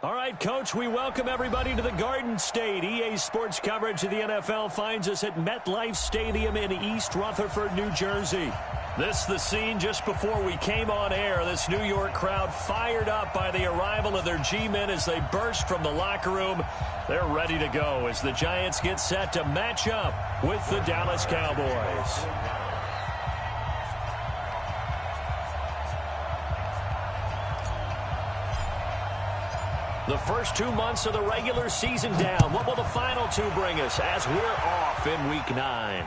All right, Coach, we welcome everybody to the Garden State. EA Sports coverage of the NFL finds us at MetLife Stadium in East Rutherford, New Jersey. This is the scene just before we came on air. This New York crowd fired up by the arrival of their G-men as they burst from the locker room. They're ready to go as the Giants get set to match up with the Dallas Cowboys. The first 2 months of the regular season down. What will the final two bring us as we're off in Week 9?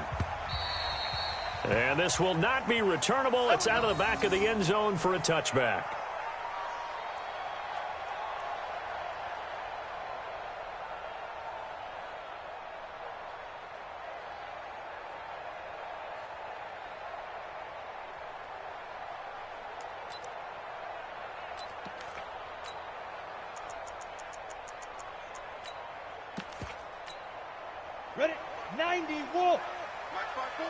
And this will not be returnable. It's out of the back of the end zone for a touchback. Ready? 90, Wolf. Mark 5-4.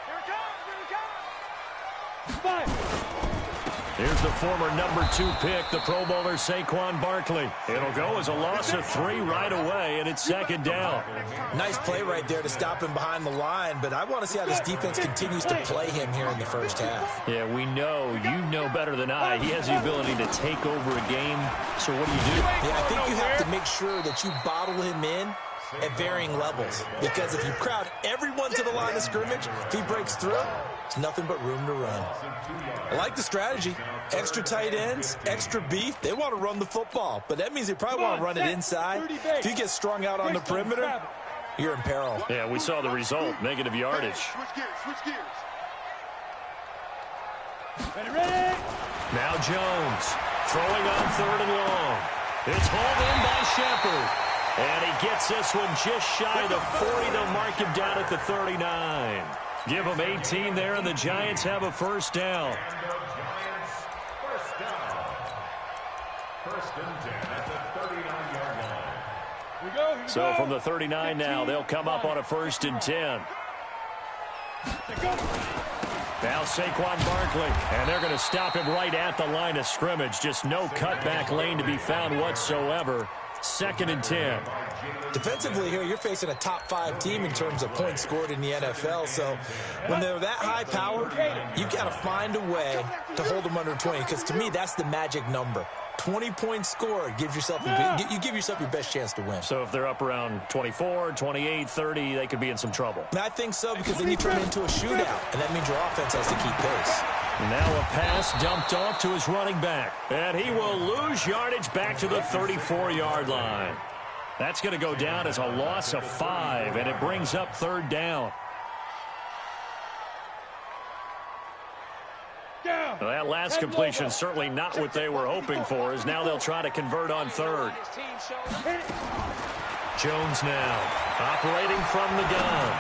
Here it comes. Here it comes. 5. Here's the former number 2 pick, the Pro Bowler Saquon Barkley. It'll go as a loss of 3 right away, and it's second down. Nice play right there to stop him behind the line, but I want to see how this defense continues to play him here in the first half. Yeah, we know, you know better than I, he has the ability to take over a game. So what do? Yeah, I think you have to make sure that you bottle him in at varying levels, because if you crowd everyone to the line of scrimmage, if he breaks through, it's nothing but room to run. I like the strategy. Extra tight ends, extra beef. They want to run the football, but that means they probably want to run it inside. If you get strung out on the perimeter, you're in peril. Yeah, we saw the result, negative yardage. Switch gears. Ready? Now Jones throwing on 3rd and long. It's hauled in by Shepard. And he gets this one just shy of the 40. They'll mark him down at the 39. Give him 18 there, and the Giants have a first down. First and 10 at the 39-yard line. So from the 39 now, they'll come up on a 1st and 10. Now Saquon Barkley, and they're going to stop him right at the line of scrimmage. Just no cutback lane to be found whatsoever. 2nd and 10. Defensively here, you're facing a top 5 team in terms of points scored in the NFL. So when they're that high powered, you've got to find a way to hold them under 20. Because to me, that's the magic number. 20 points scored gives yourself you give yourself your best chance to win. So if they're up around 24, 28, 30, they could be in some trouble. And I think so, because then you turn it into a shootout, and that means your offense has to keep pace. Now a pass dumped off to his running back. And he will lose yardage back to the 34-yard line. That's going to go down as a loss of 5, and it brings up 3rd down. Well, that last completion certainly not what they were hoping for, as now they'll try to convert on 3rd. Jones now operating from the gun.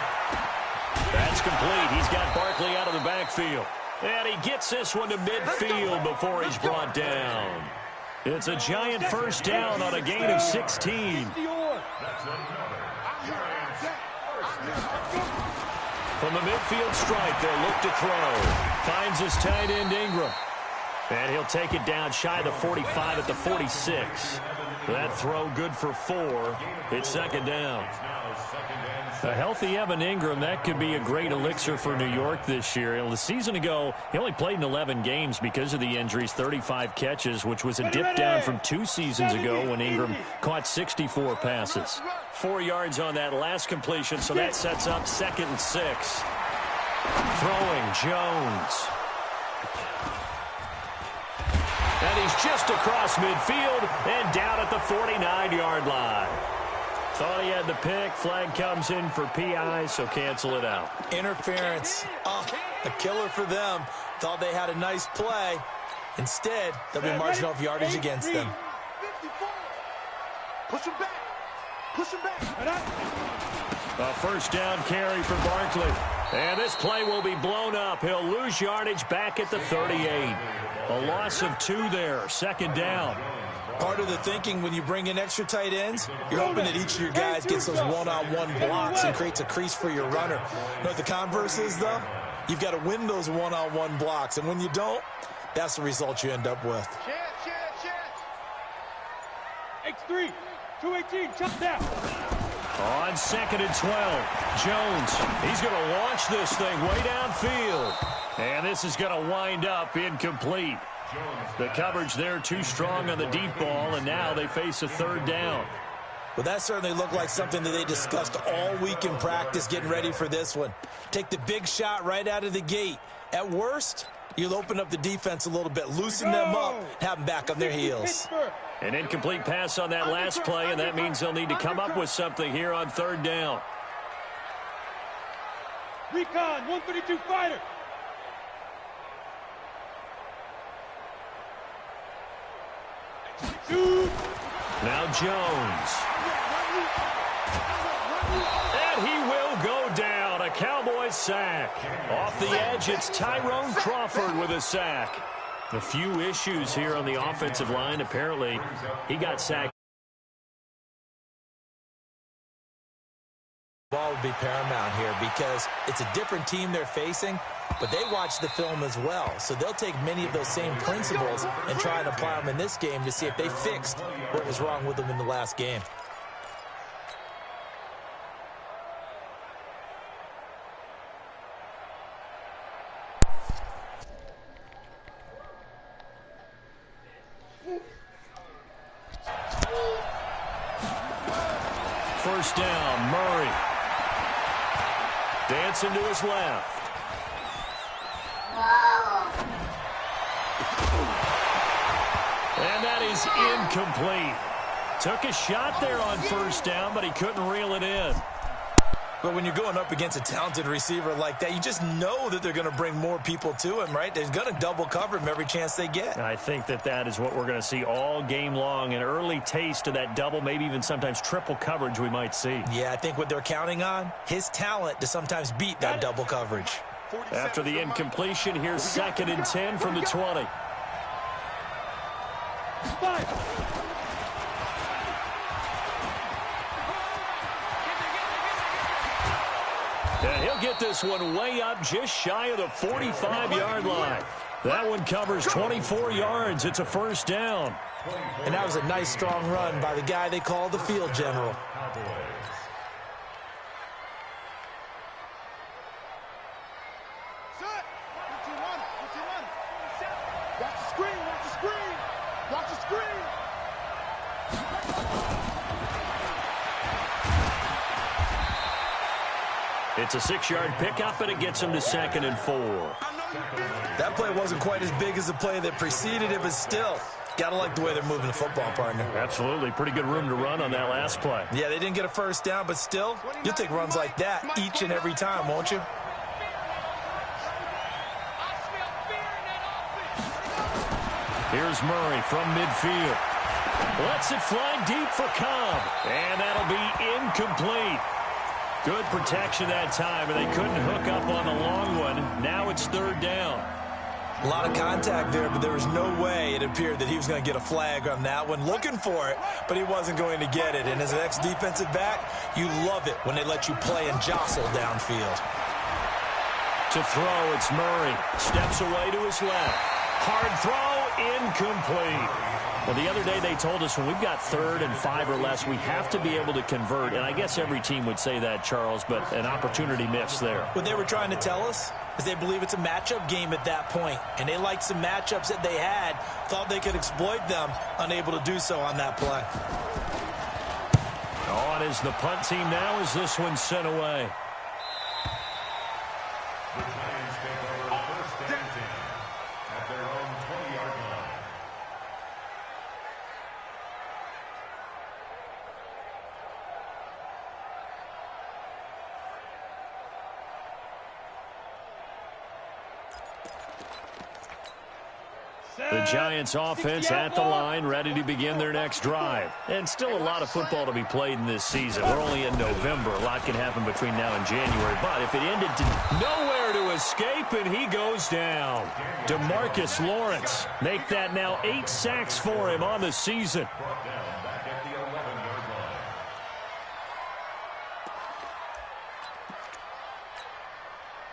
That's complete. He's got Barkley out of the backfield. And he gets this one to midfield before he's brought down. It's a Giant first down on a gain of 16. From the midfield stripe, they'll look to throw. Finds his tight end Ingram. And he'll take it down shy of the 45 at the 46. That throw good for 4. It's 2nd down. A healthy Evan Ingram, that could be a great elixir for New York this year. The season ago, he only played in 11 games because of the injuries, 35 catches, which was a dip down from 2 seasons ago when Ingram caught 64 passes. 4 yards on that last completion, so that sets up 2nd and 6. Throwing Jones. And he's just across midfield and down at the 49-yard line. Thought he had the pick. Flag comes in for PI, so cancel it out. Interference. Oh, a killer for them. Thought they had a nice play. Instead, they'll be marching off yardage against them. Push him back. Push him back. A first down carry for Barkley. And this play will be blown up. He'll lose yardage back at the 38. A loss of 2 there. 2nd down. Part of the thinking when you bring in extra tight ends, you're hoping that each of your guys gets those one-on-one blocks and creates a crease for your runner. You know what the converse is, though? You've got to win those one-on-one blocks, and when you don't, that's the result you end up with. X3, 218, chop down. On 2nd and 12, Jones, he's going to launch this thing way downfield. And this is going to wind up incomplete. The coverage there too strong on the deep ball, and now they face a 3rd down. Well, that certainly looked like something that they discussed all week in practice getting ready for this one. Take the big shot right out of the gate. At worst, you'll open up the defense a little bit, loosen them up, have them back on their heels. An incomplete pass on that last play, and that means they'll need to come up with something here on 3rd down. Recon, 132 fighter. Now Jones. And he will go down. A Cowboys sack. Off the edge, it's Tyrone Crawford with a sack. A few issues here on the offensive line. Apparently, he got sacked. Ball would be paramount here because it's a different team they're facing, but they watch the film as well. So they'll take many of those same principles and try and apply them in this game to see if they fixed what was wrong with them in the last game. First down, Murray. Dancing to his left. And that is incomplete. Took a shot there on first down, but he couldn't reel it in. But when you're going up against a talented receiver like that, you just know that they're going to bring more people to him, right? They're going to double cover him every chance they get. I think that is what we're going to see all game long. An early taste of that double, maybe even sometimes triple coverage we might see. Yeah, I think what they're counting on, his talent to sometimes beat that double coverage. After the incompletion, here's 2nd and 10 from the 20. And he'll get this one way up just shy of the 45-yard line. That one covers 24 yards. It's a first down. And that was a nice, strong run by the guy they call the field general. It's a 6-yard pickup, and it gets him to 2nd and 4. That play wasn't quite as big as the play that preceded it, but still, got to like the way they're moving the football, partner. Absolutely. Pretty good room to run on that last play. Yeah, they didn't get a first down, but still, you'll take runs like that each and every time, won't you? Here's Murray from midfield. Lets it fly deep for Cobb. And that'll be incomplete. Good protection that time, and they couldn't hook up on the long one. Now it's 3rd down. A lot of contact there, but there was no way it appeared that he was going to get a flag on that one. Looking for it, but he wasn't going to get it. And as an ex-defensive back, you love it when they let you play and jostle downfield. To throw, it's Murray. Steps away to his left. Hard throw, incomplete. Well, the other day they told us when we've got 3rd and 5 or less, we have to be able to convert. And I guess every team would say that, Charles, but an opportunity missed there. What they were trying to tell us is they believe it's a matchup game at that point. And they liked some matchups that they had, thought they could exploit them, unable to do so on that play. On is the punt team now as this one's sent away. The Giants take over first and 10 at their own 20-yard line. The Giants offense at the line, ready to begin their next drive. And still a lot of football to be played in this season. We're only in November. A lot can happen between now and January. But if it ended to nowhere to escape, and he goes down. DeMarcus Lawrence, make that now 8 sacks for him on the season. Brought down back at the 11-yard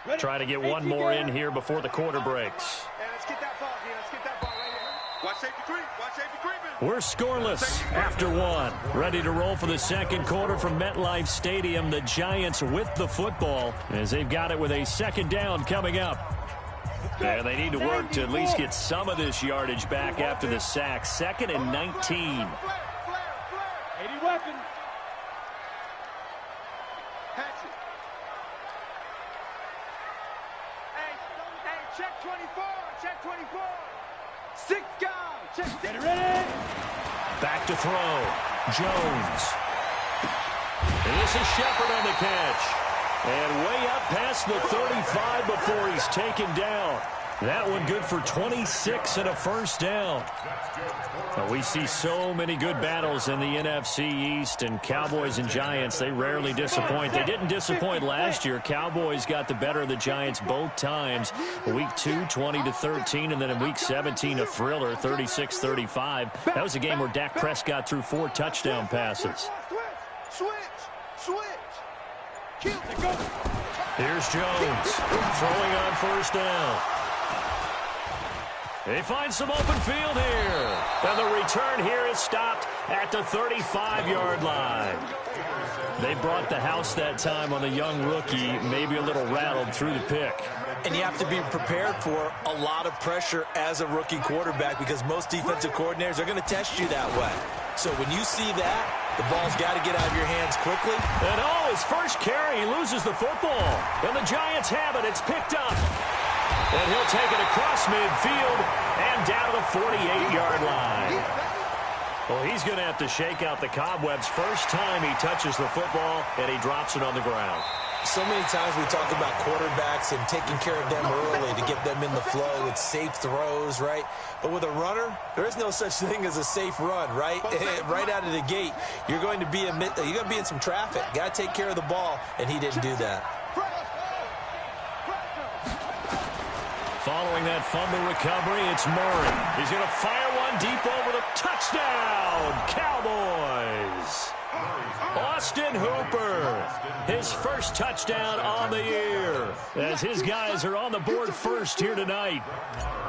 line. Try to get one more in here before the quarter breaks. Let's get that ball here. Let's get that ball right here. Watch We're scoreless after one. Ready to roll for the second quarter from MetLife Stadium. The Giants with the football as they've got it with a second down coming up. And they need to work to at least get some of this yardage back after the sack. 2nd and 19. 80 weapon. Hey, check 24. Check 24. 6 guys. Check. Get ready. Back to throw. Jones. And this is Shepard on the catch. And way up past the 35 before he's taken down. That one good for 26 and a first down. Now we see so many good battles in the NFC East, and Cowboys and Giants, they rarely disappoint. They didn't disappoint last year. Cowboys got the better of the Giants both times. Week 2, 20-13, and then in Week 17, a thriller, 36-35. That was a game where Dak Prescott threw 4 touchdown passes. Switch. Here's Jones throwing on first down. They find some open field here. And the return here is stopped at the 35-yard line. They brought the house that time on the young rookie, maybe a little rattled through the pick. And you have to be prepared for a lot of pressure as a rookie quarterback because most defensive coordinators are going to test you that way. So when you see that, the ball's got to get out of your hands quickly. And his first carry, he loses the football. And the Giants have it. It's picked up. And he'll take it across midfield and down to the 48-yard line. Well, he's going to have to shake out the cobwebs first time he touches the football, and he drops it on the ground. So many times we talk about quarterbacks and taking care of them early to get them in the flow with safe throws, right? But with a runner, there is no such thing as a safe run, right? Right out of the gate, you're going to be in some traffic. Got to take care of the ball, and he didn't do that. Following that fumble recovery, it's Murray. He's going to fire one deep over the touchdown, Cowboys. Austin Hooper, his first touchdown on the year, as his guys are on the board first here tonight.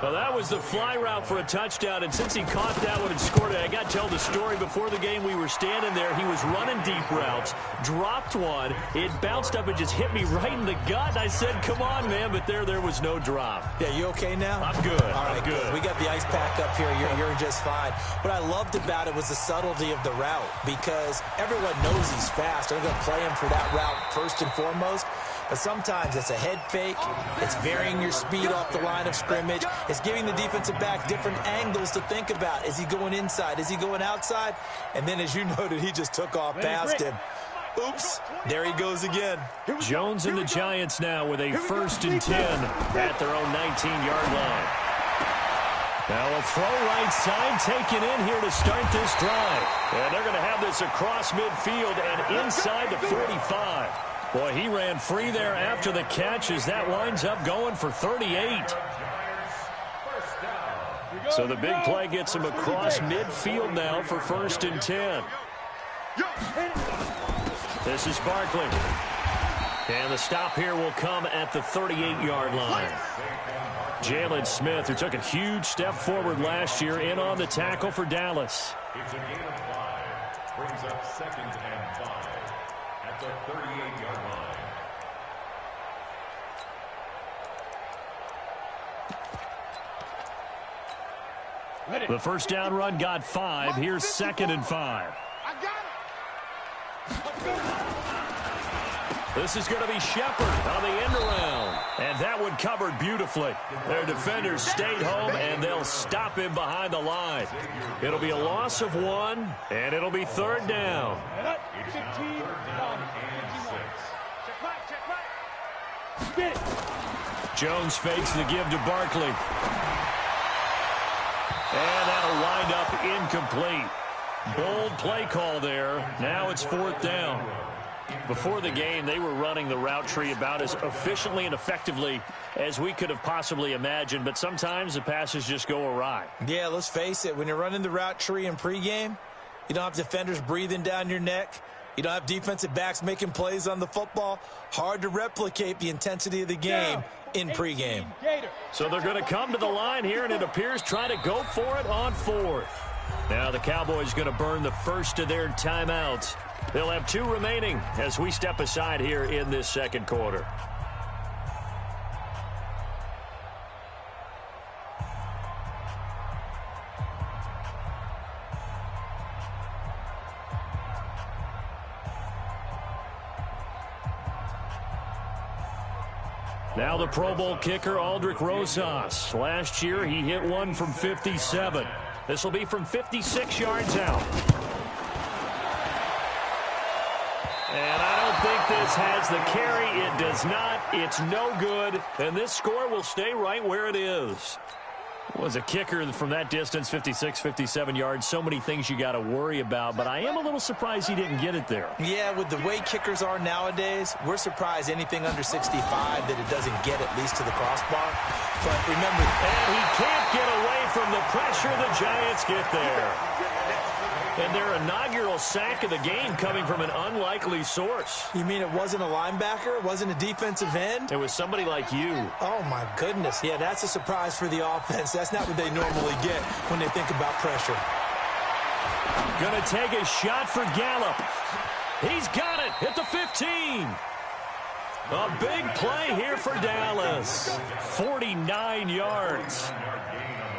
Well, that was the fly route for a touchdown, and since he caught that one and scored it, I got to tell the story. Before the game, we were standing there. He was running deep routes, dropped one. It bounced up and just hit me right in the gut, and I said, come on, man, but there was no drop. Yeah, you okay now? I'm good. All right, I'm good. We got the ice pack up here. You're just fine. What I loved about it was the subtlety of the route because everyone knows he's fast. They're going to play him for that route first and foremost. But sometimes it's a head fake. It's varying your speed off the line of scrimmage. It's giving the defensive back different angles to think about. Is he going inside? Is he going outside? And then, as you noted, he just took off past him. Oops, there he goes again. Jones and the Giants now with a 1st and 10 at their own 19-yard line. Now a throw right side taken in here to start this drive. And they're going to have this across midfield and inside the 45. Boy, he ran free there after the catch as that winds up going for 38. So the big play gets him across midfield now for 1st and 10. This is Barkley. And the stop here will come at the 38-yard line. Jalen Smith, who took a huge step forward last year, in on the tackle for Dallas. It's a gain of 5. Brings up 2nd and 5 at the 38-yard line. The first down run got 5. Here's 2nd and 5. This is going to be Shepard on the end around. And that one covered beautifully. Their defenders stayed home, and they'll stop him behind the line. It'll be a loss of 1, and it'll be 3rd down. Jones fakes the give to Barkley. And that'll wind up incomplete. Bold play call there. Now it's 4th down. Before the game, they were running the route tree about as efficiently and effectively as we could have possibly imagined, but sometimes the passes just go awry. Yeah, let's face it. When you're running the route tree in pregame, you don't have defenders breathing down your neck. You don't have defensive backs making plays on the football. Hard to replicate the intensity of the game in pregame. So they're going to come to the line here, and it appears trying to go for it on fourth. Now the Cowboys going to burn the first of their timeouts. They'll have 2 remaining as we step aside here in this second quarter. Now the Pro Bowl kicker, Aldrich Rosas. Last year, he hit one from 57. This will be from 56 yards out. And I don't think this has the carry. It does not. It's no good. And this score will stay right where it is. Was a kicker from that distance, 56, 57 yards. So many things you got to worry about, but I am a little surprised he didn't get it there. Yeah, with the way kickers are nowadays, we're surprised anything under 65 that it doesn't get at least to the crossbar. But remember, and he can't get away from the pressure. The Giants get there. And their inaugural sack of the game coming from an unlikely source. You mean it wasn't a linebacker? It wasn't a defensive end? It was somebody like you. Oh, my goodness. Yeah, that's a surprise for the offense. That's not what they normally get when they think about pressure. Going to take a shot for Gallup. He's got it at the 15. A big play here for Dallas. 49 yards.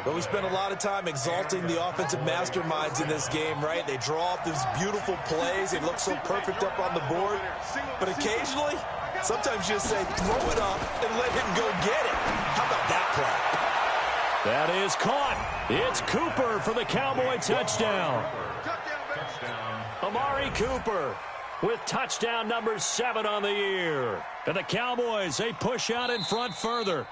But we spent a lot of time exalting the offensive masterminds in this game, right? They draw up these beautiful plays. They look so perfect up on the board. But occasionally, sometimes you just say, throw it up and let him go get it. How about that play? That is caught. It's Cooper for the Cowboy touchdown. Amari Cooper with touchdown number 7 on the year. And the Cowboys, they push out in front further.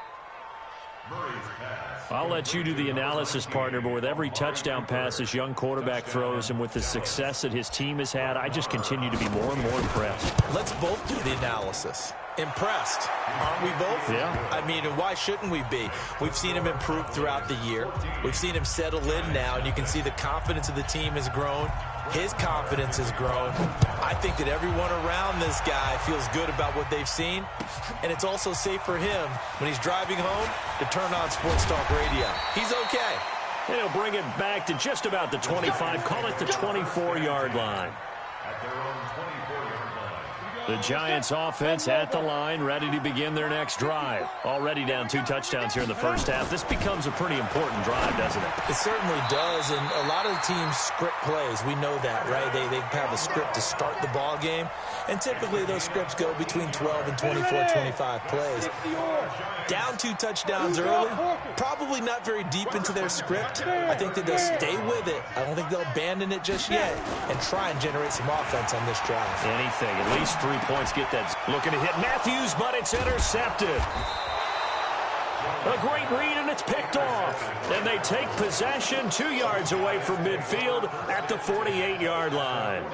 I'll let you do the analysis, partner, but with every touchdown pass this young quarterback throws and with the success that his team has had, I just continue to be more and more impressed. Let's both do the analysis. Impressed, aren't we both? Yeah. I mean, and why shouldn't we be? We've seen him improve throughout the year. We've seen him settle in now, and you can see the confidence of the team has grown. His confidence has grown. I think that everyone around this guy feels good about what they've seen, and it's also safe for him when he's driving home to turn on Sports Talk Radio. He's okay. And he'll bring it back to just about the 25, call it the 24-yard line. At their own 24-yard line. The Giants offense at the line, ready to begin their next drive. Already down 2 touchdowns here in the first half. This becomes a pretty important drive, doesn't it? It certainly does, and a lot of the teams script plays. We know that, right? They have a script to start the ball game, and typically those scripts go between 12 and 24, 25 plays. Down 2 touchdowns early, probably not very deep into their script. I think that they'll stay with it. I don't think they'll abandon it just yet and try and generate some offense on this drive. Anything, at least 3 points, get that. Looking to hit Matthews, but it's intercepted. A great read, and it's picked off. And they take possession 2 yards away from midfield at the 48-yard line.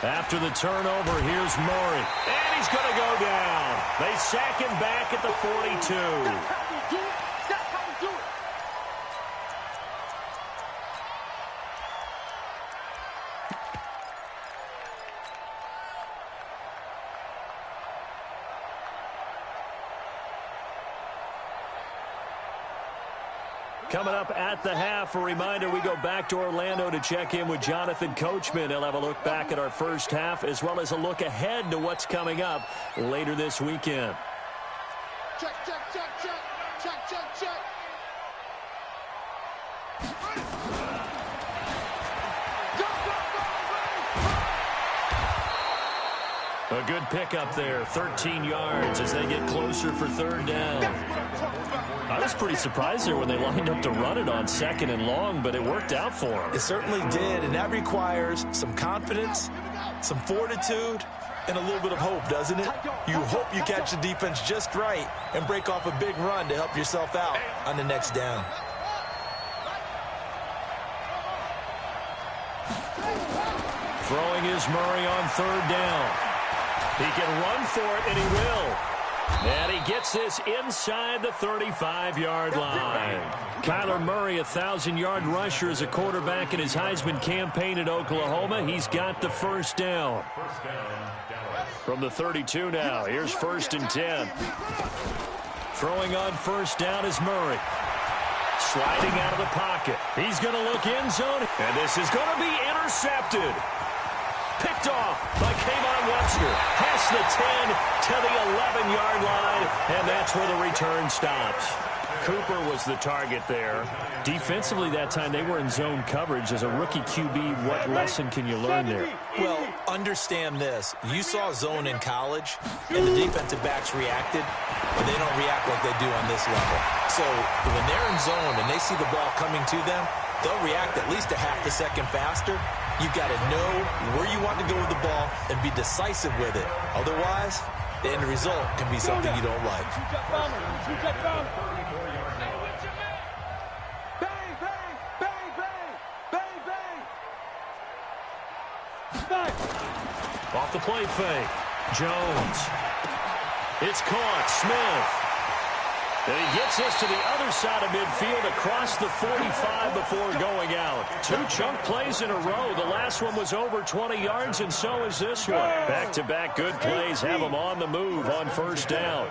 After the turnover, here's Murray. And he's going to go down. They sack him back at the 42. Coming up at the half, a reminder, we go back to Orlando to check in with Jonathan Coachman. He'll have a look back at our first half as well as a look ahead to what's coming up later this weekend. Check, check, check, check, check, check, check. A good pickup there, 13 yards as they get closer for 3rd down. I was pretty surprised there when they lined up to run it on 2nd and long, but it worked out for them. It certainly did, and that requires some confidence, some fortitude, and a little bit of hope, doesn't it? You hope you catch the defense just right and break off a big run to help yourself out on the next down. Throwing is Murray on 3rd down. He can run for it, and he will. And he gets this inside the 35-yard line. Kyler Murray, 1,000-yard rusher as a quarterback in his Heisman campaign at Oklahoma. He's got the first down. From the 32 now, here's 1st and 10. Throwing on first down is Murray. Sliding out of the pocket. He's going to look end zone, and this is going to be intercepted. Picked off by Kayvon Webster. Past the 10 to the 11-yard line, and that's where the return stops. Cooper was the target there. Defensively that time, they were in zone coverage. As a rookie QB, what lesson can you learn there? Well, understand this. You saw zone in college, and the defensive backs reacted, but they don't react like they do on this level. So when they're in zone and they see the ball coming to them, they'll react at least a half a second faster. You've got to know where you want to go with the ball and be decisive with it. Otherwise, the end result can be something you don't like. Off the play fake. Jones. It's caught. Smith. And he gets this to the other side of midfield across the 45 before going out. 2 chunk plays in a row. The last one was over 20 yards, and so is this one. Back-to-back good plays have him on the move on first down.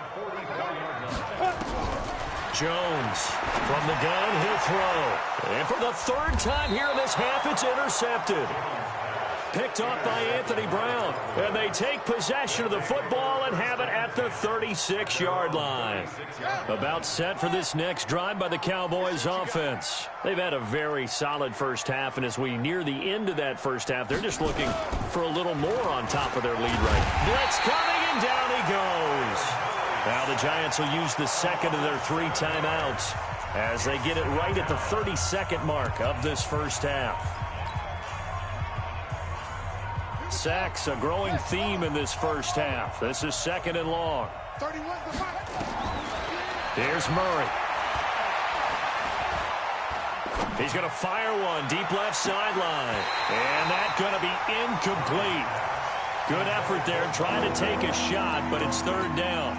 Jones from the gun, he'll throw. And for the 3rd time here in this half, it's intercepted. Picked off by Anthony Brown. And they take possession of the football and have it at the 36-yard line. About set for this next drive by the Cowboys offense. They've had a very solid first half, and as we near the end of that first half, they're just looking for a little more on top of their lead right. Blitz coming, and down he goes. Now the Giants will use the second of their 3 timeouts as they get it right at the 32nd mark of this first half. Sacks, a growing theme in this first half. This is 2nd and long. Here's Murray. He's going to fire one deep left sideline. And that's going to be incomplete. Good effort there trying to take a shot, but it's 3rd down.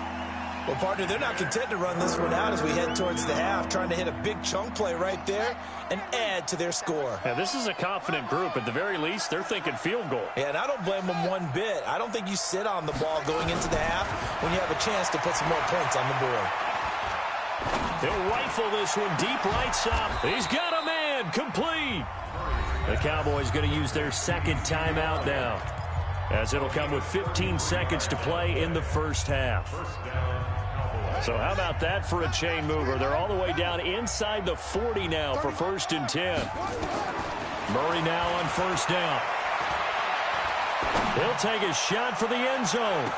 Well, partner, they're not content to run this one out as we head towards the half, trying to hit a big chunk play right there and add to their score. Yeah, this is a confident group. At the very least, they're thinking field goal. Yeah, and I don't blame them one bit. I don't think you sit on the ball going into the half when you have a chance to put some more points on the board. They'll rifle this one deep right side. He's got a man, complete. The Cowboys going to use their 2nd timeout now, as it'll come with 15 seconds to play in the first half. So how about that for a chain mover? They're all the way down inside the 40 now for 1st and 10. Murray now on first down. He'll take a shot for the end zone.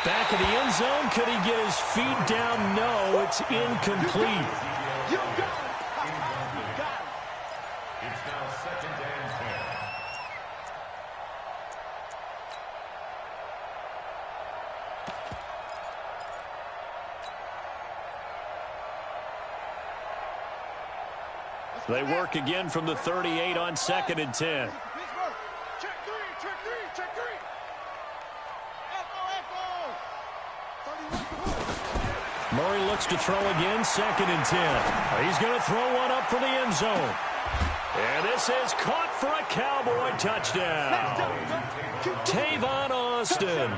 Back of the end zone. Could he get his feet down? No, it's incomplete. It's now 2nd and 10. They work again from the 38 on 2nd and 10. Murray looks to throw again, 2nd and 10. He's going to throw one up for the end zone. And this is caught for a Cowboy touchdown. Tavon Austin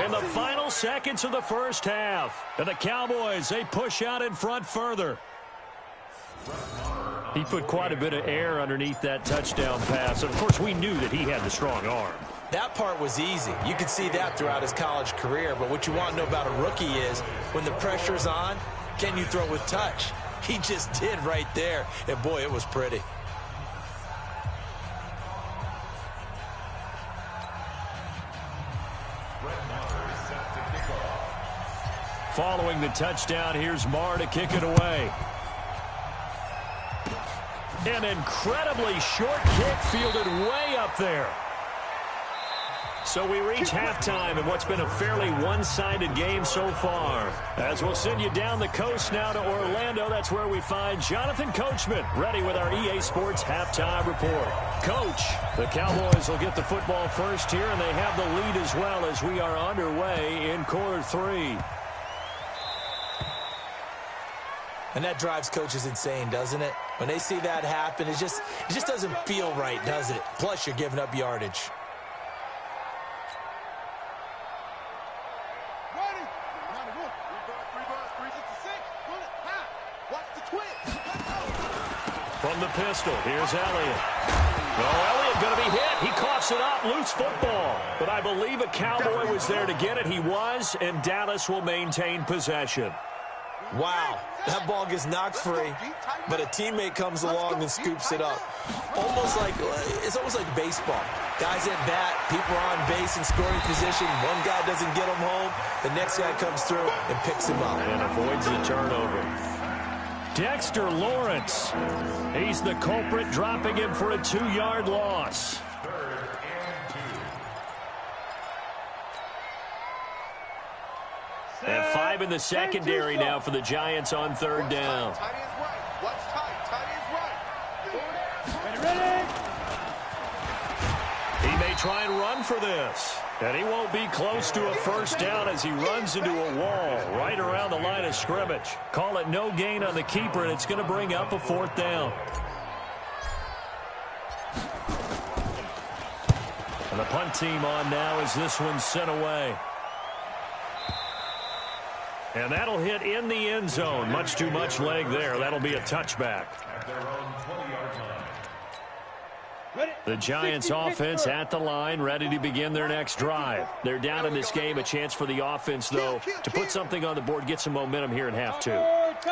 in the final seconds of the first half. And the Cowboys, they push out in front further. He put quite a bit of air underneath that touchdown pass. And, of course, we knew that he had the strong arm. That part was easy. You could see that throughout his college career. But what you want to know about a rookie is when the pressure's on, can you throw with touch? He just did right there. And, boy, it was pretty. Following the touchdown, here's Marr to kick it away. An incredibly short kick fielded way up there. So we reach halftime in what's been a fairly one-sided game so far. As we'll send you down the coast now to Orlando, that's where we find Jonathan Coachman ready with our EA Sports Halftime Report. Coach, the Cowboys will get the football first here, and they have the lead as well as we are underway in quarter 3. And that drives coaches insane, doesn't it? When they see that happen, it just doesn't feel right, does it? Plus, you're giving up yardage. From the pistol, here's Elliott. Oh, Elliott going to be hit. He coughs it up, loose football. But I believe a Cowboy was there to get it. He was, and Dallas will maintain possession. Wow, that ball gets knocked free, but a teammate comes along and scoops it up. It's almost like baseball. Guys at bat, people are on base in scoring position. One guy doesn't get him home. The next guy comes through and picks him up. And avoids the turnover. Dexter Lawrence. He's the culprit, dropping him for a 2-yard loss. And 5 in the secondary now for the Giants on 3rd down. He may try and run for this. And he won't be close to a first down as he runs into a wall right around the line of scrimmage. Call it no gain on the keeper, and it's going to bring up a 4th down. And the punt team on now as this one's sent away. And that'll hit in the end zone. Much too much leg there. That'll be a touchback. The Giants offense at the line, ready to begin their next drive. They're down in this game. A chance for the offense, though, to put something on the board, get some momentum here in half 2.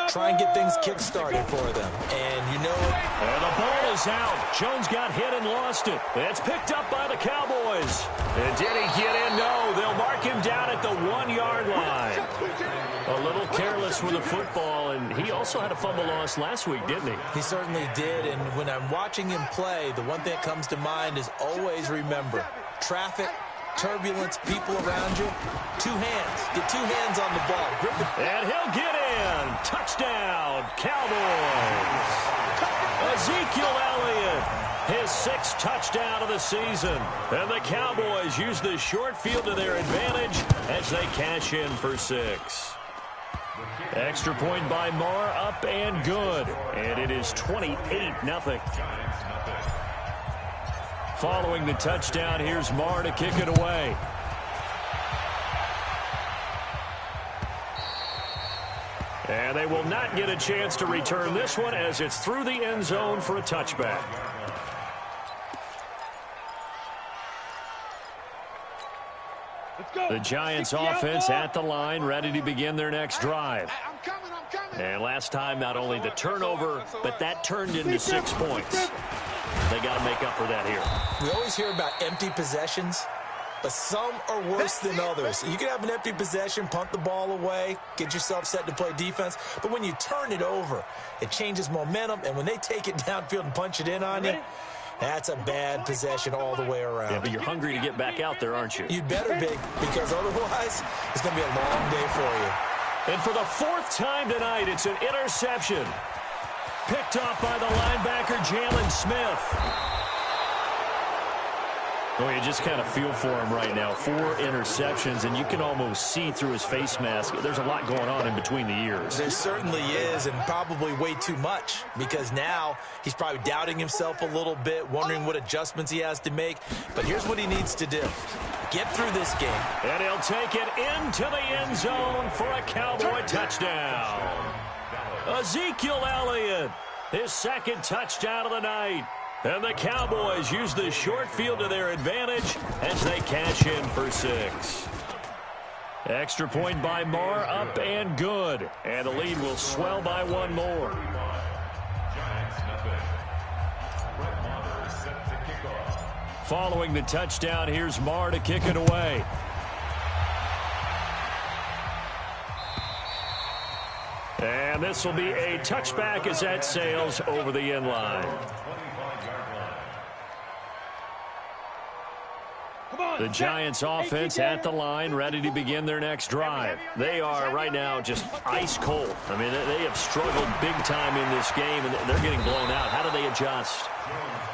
Try and get things kick-started for them. And you know it. And the ball is out. Jones got hit and lost it. It's picked up by the Cowboys. And did he get in? No. They'll mark him down at the 1-yard line. A little careless with the football, and he also had a fumble loss last week, didn't he? He certainly did, and when I'm watching him play, the one thing that comes to mind is always remember, traffic, turbulence, people around you, 2 hands. Get 2 hands on the ball. Grip it. And he'll get in. Touchdown, Cowboys. Ezekiel Elliott, his 6th touchdown of the season. And the Cowboys use the short field to their advantage as they cash in for 6. Extra point by Marr, up and good. And it is 28-0. Following the touchdown, here's Marr to kick it away. And they will not get a chance to return this one as it's through the end zone for a touchback. The Giants offense at the line, ready to begin their next drive. And last time, not only the turnover, but that turned into 6 points. They got to make up for that here. We always hear about empty possessions, but some are worse than others. You can have an empty possession, punt the ball away, get yourself set to play defense, but when you turn it over, it changes momentum, and when they take it downfield and punch it in on you, that's a bad possession all the way around. Yeah, but you're hungry to get back out there, aren't you? You'd better be, because otherwise, it's going to be a long day for you. And for the 4th time tonight, it's an interception. Picked off by the linebacker, Jalen Smith. Well, you just kind of feel for him right now. 4 interceptions, and you can almost see through his face mask. There's a lot going on in between the ears. There certainly is, and probably way too much, because now he's probably doubting himself a little bit, wondering what adjustments he has to make. But here's what he needs to do. Get through this game. And he'll take it into the end zone for a Cowboy touchdown. Ezekiel Elliott, his 2nd touchdown of the night. And the Cowboys use the short field to their advantage as they cash in for 6. Extra point by Marr, up and good. And the lead will swell by 1 more. Following the touchdown, here's Marr to kick it away. And this will be a touchback as that sails over the end line. The Giants offense at the line, ready to begin their next drive. They are right now just ice cold. I mean, they have struggled big time in this game, and they're getting blown out. How do they adjust?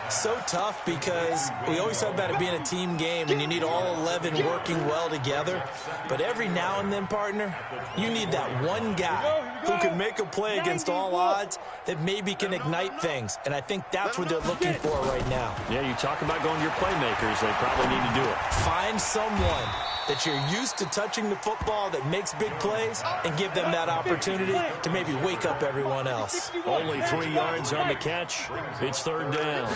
So tough because we always talk about it being a team game and you need all 11 working well together. But every now and then, partner, you need that one guy who can make a play against all odds that maybe can ignite things. And I think that's what they're looking for right now. Yeah, you talk about going to your playmakers. They probably need to do it. Find someone that you're used to touching the football that makes big plays and give them that opportunity to maybe wake up everyone else. Only 3 yards on the catch. It's third down.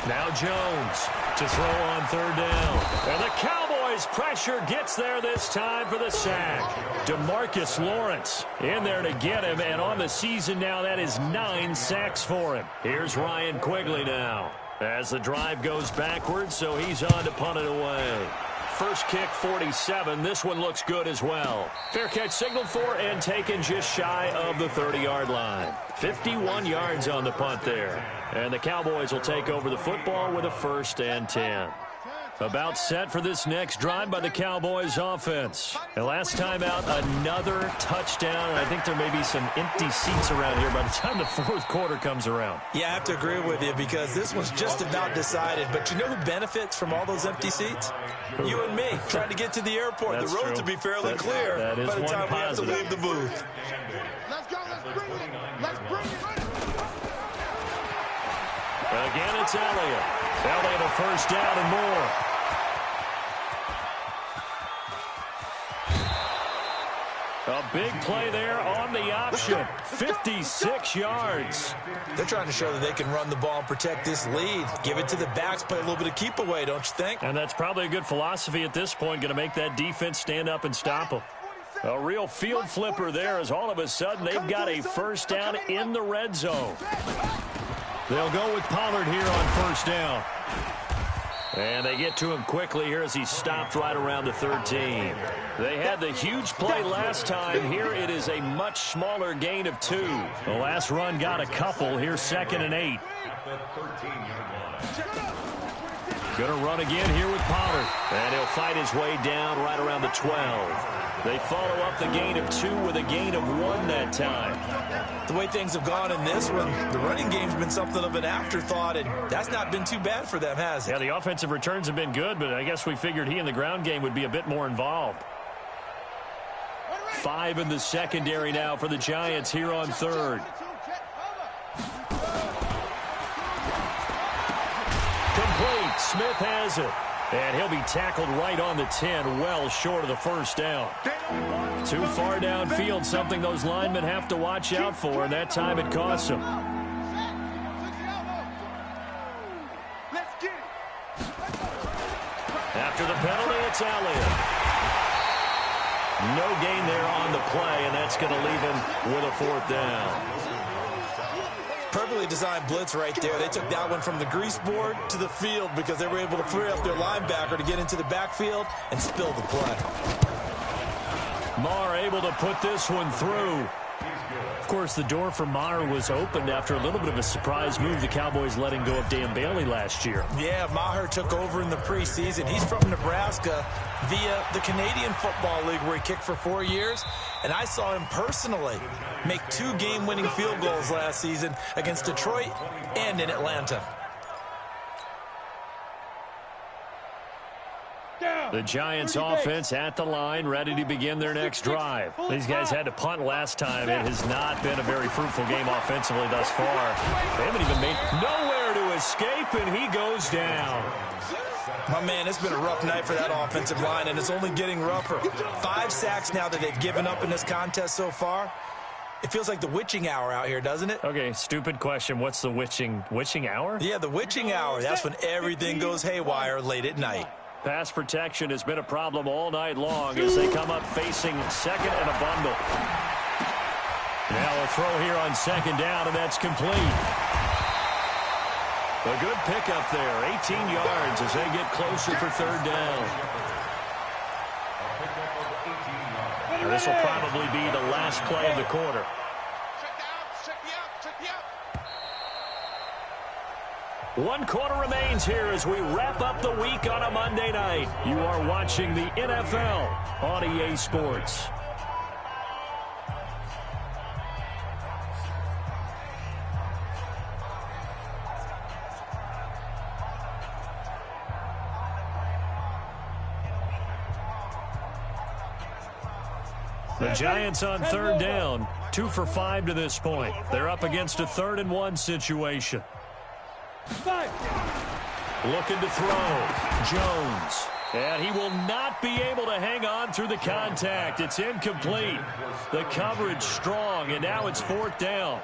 Now Jones to throw on third down. And the Cowboys pressure gets there this time for the sack. DeMarcus Lawrence in there to get him. And on the season now, that is 9 sacks for him. Here's Ryan Quigley now as the drive goes backwards, so he's on to punt it away. First kick, 47. This one looks good as well. Fair catch signaled for and taken just shy of the 30-yard line. 51 yards on the punt there. And the Cowboys will take over the football with a 1st and 10. About set for this next drive by the Cowboys offense. And last time out, another touchdown. And I think there may be some empty seats around here by the time the 4th quarter comes around. Yeah, I have to agree with you because this one's just about decided. But you know who benefits from all those empty seats? You and me, trying to get to the airport. That's the road true. to be fairly clear that is by the time we have to positive. leave the booth. Let's go. Let's bring it. Let's bring it. Again, it's Elliott. Elliott a first down and more. A big play there on the option. 56 yards. They're trying to show that they can run the ball and protect this lead. Give it to the backs, play a little bit of keep away, don't you think? And that's probably a good philosophy at this point, going to make that defense stand up and stop them. A real field flipper there as all of a sudden they've got a first down in the red zone. They'll go with Pollard here on first down. And they get to him quickly here as he stopped right around the 13. They had the huge play last time. Here it is a much smaller gain of 2. The last run got a couple. Here's 2nd and 8. Going to run again here with Pollard. And he'll fight his way down right around the 12. They follow up the gain of 2 with a gain of 1 that time. The way things have gone in this one, the running game's been something of an afterthought, and that's not been too bad for them, has it? Yeah, the offensive returns have been good, but I guess we figured he in the ground game would be a bit more involved. 5 in the secondary now for the Giants here on third. Complete. Smith has it. And he'll be tackled right on the 10, well short of the first down. Too far downfield, something those linemen have to watch out for, and that time it costs them. After the penalty, it's Elliott. No gain there on the play, and that's going to leave him with a 4th down. Perfectly designed blitz right there. They took that one from the grease board to the field because they were able to free up their linebacker to get into the backfield and spill the play. Maher able to put this one through. Of course, the door for Maher was opened after a little bit of a surprise move. The Cowboys letting go of Dan Bailey last year. Yeah, Maher took over in the preseason. He's from Nebraska via the Canadian Football League where he kicked for 4 years. And I saw him personally make 2 game-winning field goals last season against Detroit and in Atlanta. The Giants offense at the line, ready to begin their next drive. These guys had to punt last time. It has not been a very fruitful game offensively thus far. They haven't even made nowhere to escape, and he goes down. My man, it's been a rough night for that offensive line, and it's only getting rougher. 5 sacks now that they've given up in this contest so far. It feels like the witching hour out here, doesn't it? Okay, stupid question. What's the witching hour? Yeah, the witching hour. That's when everything goes haywire late at night. Pass protection has been a problem all night long as they come up facing 2nd and a bundle. Now a throw here on 2nd down, and that's complete. A good pickup there, 18 yards as they get closer for 3rd down. This will probably be the last play of the quarter. One quarter remains here as we wrap up the week on a Monday night. You are watching the NFL on EA Sports. The Giants on third down, 2 for 5 to this point. They're up against a 3rd-and-1 situation. Looking to throw. Jones. And he will not be able to hang on through the contact. It's incomplete. The coverage strong, and now it's 4th down.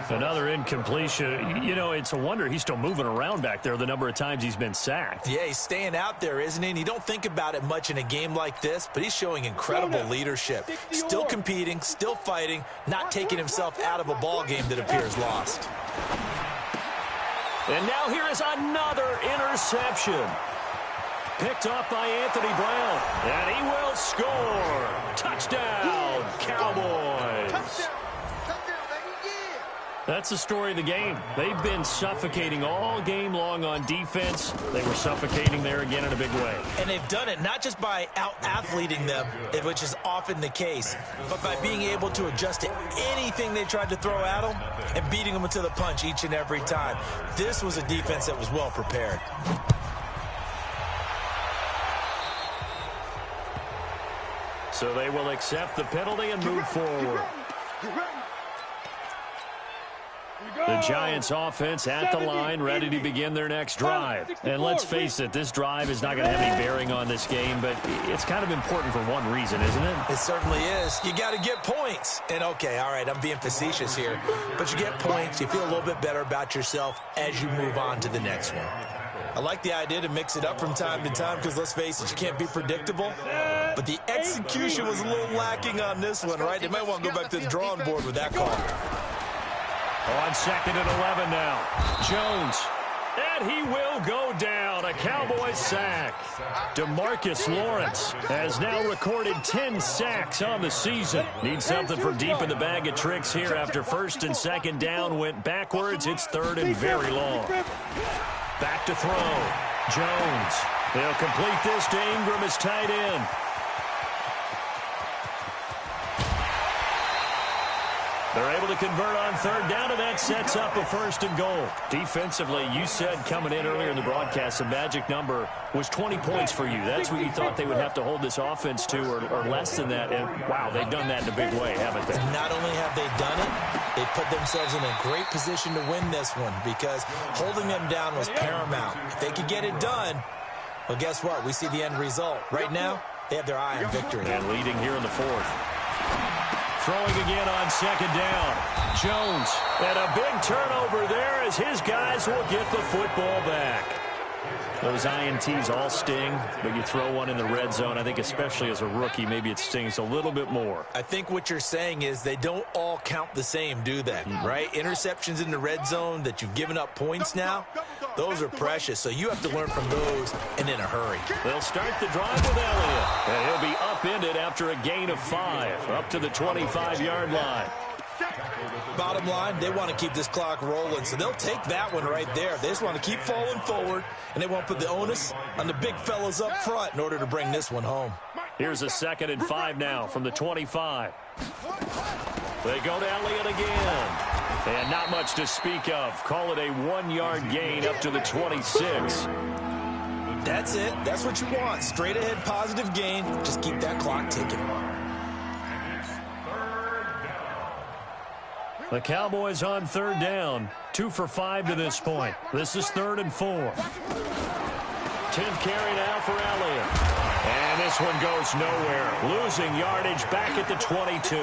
Another incompletion. You know, it's a wonder he's still moving around back there the number of times he's been sacked. Yeah, he's staying out there, isn't he? And you don't think about it much in a game like this, but he's showing incredible leadership. Still competing, still fighting, not taking himself out of a ball game that appears lost. And now here is another interception. Picked off by Anthony Brown. And he will score. Touchdown, Cowboys. Touchdown, baby, yeah. That's the story of the game. They've been suffocating all game long on defense. They were suffocating there again in a big way. And they've done it not just by out-athleting them, which is often the case, but by being able to adjust to anything they tried to throw at them and beating them to the punch each and every time. This was a defense that was well prepared. So they will accept the penalty and move forward. The Giants offense at the line, ready to begin their next drive. And let's face it, this drive is not going to have any bearing on this game, but it's kind of important for one reason, isn't it? It certainly is. You got to get points. And okay, all right, I'm being facetious here, but you get points, you feel a little bit better about yourself as you move on to the next one. I like the idea to mix it up from time to time because, let's face it, you can't be predictable. But the execution was a little lacking on this one, right? They might want to go back to the drawing board with that call. On 2nd and 11 now. Jones. And he will go down. A Cowboys sack. DeMarcus Lawrence has now recorded 10 sacks on the season. Needs something from deep in the bag of tricks here after 1st and 2nd down went backwards. It's 3rd and very long. Back to throw. Jones. They'll complete this to Ingram as tight end. They're able to convert on 3rd down, and that sets up a 1st and goal. Defensively, you said coming in earlier in the broadcast, the magic number was 20 points for you. That's what you thought they would have to hold this offense to, or less than that. And, wow, they've done that in a big way, haven't they? Not only have they done it, they put themselves in a great position to win this one because holding them down was paramount. If they could get it done, well, guess what? We see the end result. Right now, they have their eye on victory. And leading here in the 4th. Throwing again on 2nd down. Jones. And a big turnover there as his guys will get the football back. Those INTs all sting, but you throw one in the red zone, I think especially as a rookie, maybe it stings a little bit more. I think what you're saying is they don't all count the same, do they? Right? Interceptions in the red zone that you've given up points now, those are precious. So you have to learn from those and in a hurry. They'll start the drive with Elliott. And he'll be upended after a gain of 5, up to the 25-yard line. Bottom line, they want to keep this clock rolling, so they'll take that one right there. They just want to keep falling forward, and they won't put the onus on the big fellas up front in order to bring this one home. Here's a 2nd and 5 now from the 25. They go to Elliott again. And not much to speak of. Call it a 1-yard gain up to the 26. That's it. That's what you want. Straight ahead positive gain. Just keep that clock ticking. The Cowboys on 3rd down. 2 for 5 to this point. This is 3rd and 4. 10th carry now for Elliott. And this one goes nowhere. Losing yardage back at the 22.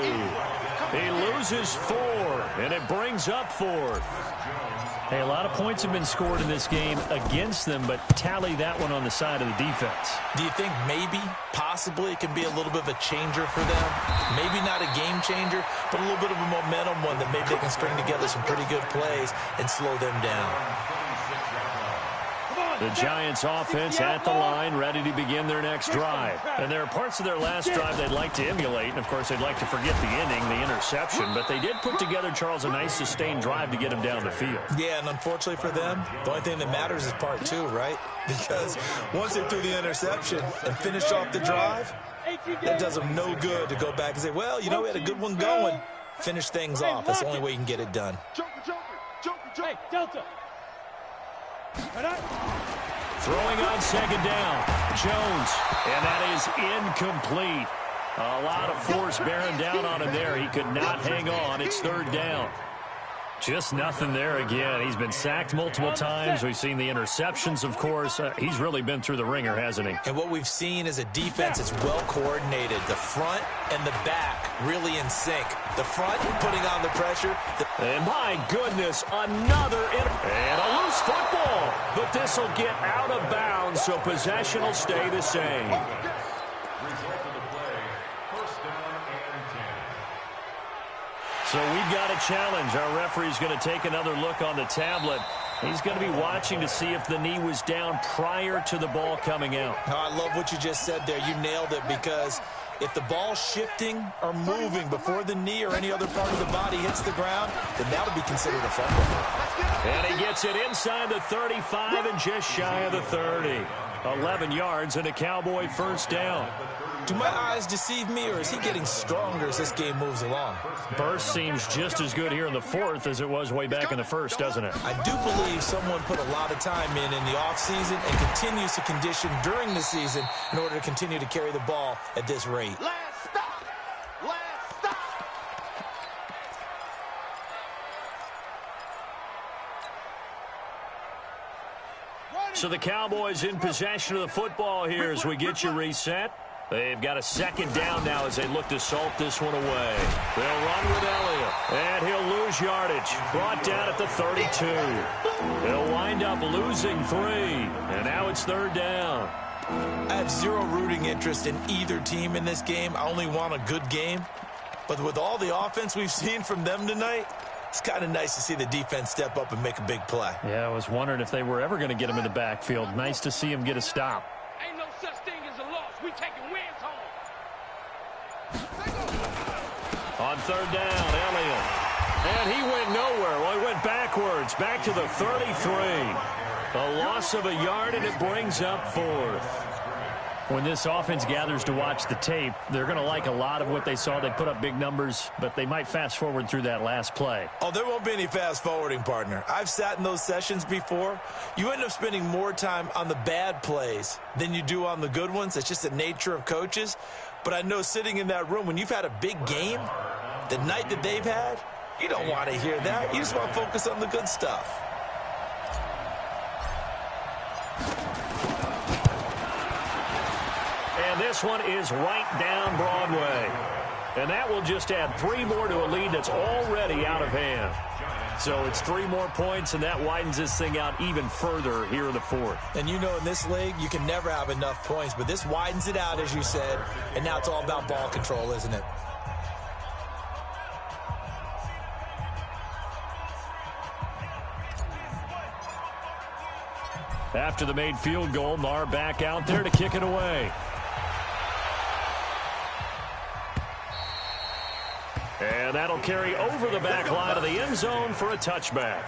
He loses 4, and it brings up 4th. Hey, a lot of points have been scored in this game against them, but tally that one on the side of the defense. Do you think maybe, possibly, it can be a little bit of a changer for them? Maybe not a game changer, but a little bit of a momentum one that maybe they can string together some pretty good plays and slow them down. The Giants offense at the line, ready to begin their next drive. And there are parts of their last drive they'd like to emulate. And, of course, they'd like to forget the inning, the interception. But they did put together, Charles, a nice sustained drive to get him down the field. Yeah, and unfortunately for them, the only thing that matters is part 2, right? Because once they threw the interception and finished off the drive, it does them no good to go back and say, well, you know, we had a good one going. Finish things off. That's the only way you can get it done. Hey, Delta. Throwing on 2nd down. Jones. And that is incomplete. A lot of force bearing down on him there. He could not hang on. It's third down. Just nothing there again. He's been sacked multiple times. We've seen the interceptions, of course. He's really been through the ringer, hasn't he? And what we've seen is a defense that's well coordinated. The front and the back really in sync. The front putting on the pressure. And my goodness, another and a loose football. But this will get out of bounds, so possession will stay the same. So we've got a challenge. Our referee's going to take another look on the tablet. He's going to be watching to see if the knee was down prior to the ball coming out. Oh, I love what you just said there. You nailed it, because if the ball's shifting or moving before the knee or any other part of the body hits the ground, then that'll be considered a fumble. And he gets it inside the 35 and just shy of the 30. 11 yards and a Cowboy first down. Do my eyes deceive me, or is he getting stronger as this game moves along? Burst seems just as good here in the fourth as it was way back in the first, doesn't it? I do believe someone put a lot of time in the offseason and continues to condition during the season in order to continue to carry the ball at this rate. Last stop. Last stop. So the Cowboys in possession of the football here as we get you reset. They've got a second down now as they look to salt this one away. They'll run with Elliott, and he'll lose yardage. Brought down at the 32. They'll wind up losing 3, and now it's third down. I have zero rooting interest in either team in this game. I only want a good game. But with all the offense we've seen from them tonight, it's kind of nice to see the defense step up and make a big play. Yeah, I was wondering if they were ever going to get him in the backfield. Nice to see him get a stop. Ain't no such thing as a loss. We taking wins home. On third down, Elliott. And he went nowhere. Well, he went backwards, back to the 33. A loss of a yard, and it brings up fourth. When this offense gathers to watch the tape, they're going to like a lot of what they saw. They put up big numbers, but they might fast forward through that last play. Oh, there won't be any fast forwarding, partner. I've sat in those sessions before. You end up spending more time on the bad plays than you do on the good ones. It's just the nature of coaches. But I know sitting in that room, when you've had a big game, the night that they've had, you don't want to hear that. You just want to focus on the good stuff. And this one is right down Broadway. And that will just add 3 more to a lead that's already out of hand. So it's 3 more points, and that widens this thing out even further here in the fourth. And you know, in this league, you can never have enough points, but this widens it out, as you said, and now it's all about ball control, isn't it? After the made field goal, Marr back out there to kick it away. And that'll carry over the back line of the end zone for a touchback.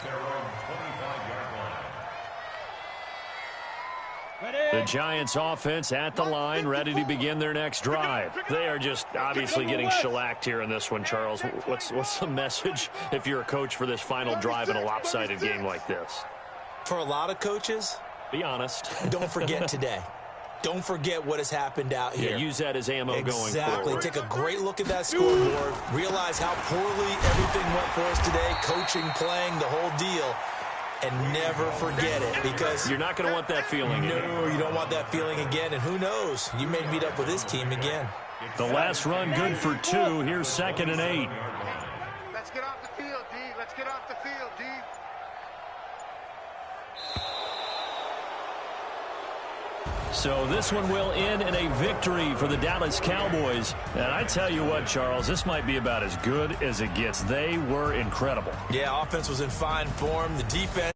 The Giants offense at the line, ready to begin their next drive. They are just obviously getting shellacked here in this one, Charles. What's the message if you're a coach for this final drive in a lopsided game like this? For a lot of coaches, be honest. Don't forget today. Don't forget what has happened out here. Yeah, use that as ammo going forward. Exactly. Take a great look at that scoreboard. Realize how poorly everything went for us today. Coaching, playing, the whole deal. And never forget it, because you're not going to want that feeling again. No, you don't want that feeling again. And who knows? You may meet up with this team again. The last run good for 2. Here's 2nd and 8. Let's get off the field, D. Let's get off the field, D. So this one will end in a victory for the Dallas Cowboys. And I tell you what, Charles, this might be about as good as it gets. They were incredible. Yeah, offense was in fine form. The defense